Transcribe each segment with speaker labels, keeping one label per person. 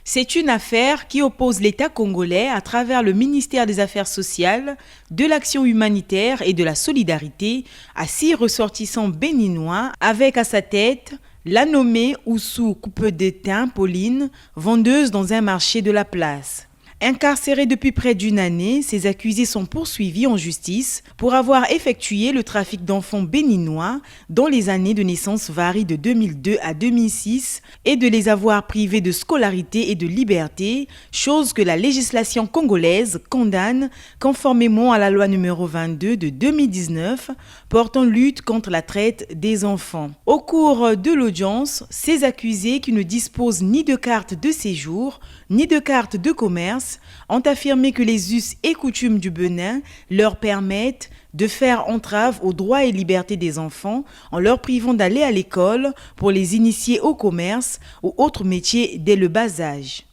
Speaker 1: C'est une affaire qui oppose l'État congolais à travers le ministère des Affaires sociales, de l'Action humanitaire et de la solidarité à 6 ressortissants béninois avec à sa tête la nommée Oussou Coupe-de-Thym Pauline, vendeuse dans un marché de la place. Incarcérés depuis près d'une année, ces accusés sont poursuivis en justice pour avoir effectué le trafic d'enfants béninois dont les années de naissance varient de 2002 à 2006 et de les avoir privés de scolarité et de liberté, chose que la législation congolaise condamne conformément à la loi numéro 22 de 2019 portant lutte contre la traite des enfants. Au cours de l'audience, ces accusés qui ne disposent ni de carte de séjour ni de carte de commerce ont affirmé que les us et coutumes du Bénin leur permettent de faire entrave aux droits et libertés des enfants en leur privant d'aller à l'école pour les initier au commerce ou autres métiers dès le bas âge.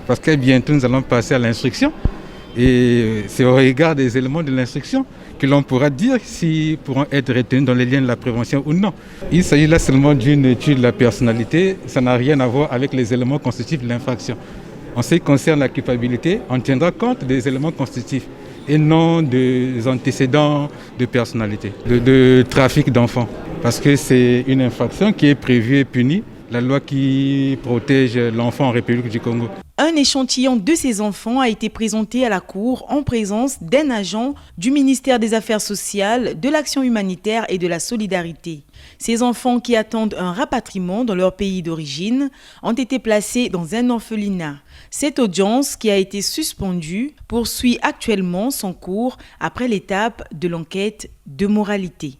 Speaker 2: Parce que bientôt nous allons passer à l'instruction et c'est au regard des éléments de l'instruction que l'on pourra dire s'ils pourront être retenus dans les liens de la prévention ou non. Il s'agit là seulement d'une étude de la personnalité, ça n'a rien à voir avec les éléments constitutifs de l'infraction. En ce qui concerne la culpabilité, on tiendra compte des éléments constitutifs et non des antécédents de personnalité, de trafic d'enfants. Parce que c'est une infraction qui est prévue et punie, la loi qui protège l'enfant en République du Congo.
Speaker 1: Un échantillon de ces enfants a été présenté à la Cour en présence d'un agent du ministère des Affaires sociales, de l'Action humanitaire et de la solidarité. Ces enfants qui attendent un rapatriement dans leur pays d'origine ont été placés dans un orphelinat. Cette audience, qui a été suspendue, poursuit actuellement son cours après l'étape de l'enquête de moralité.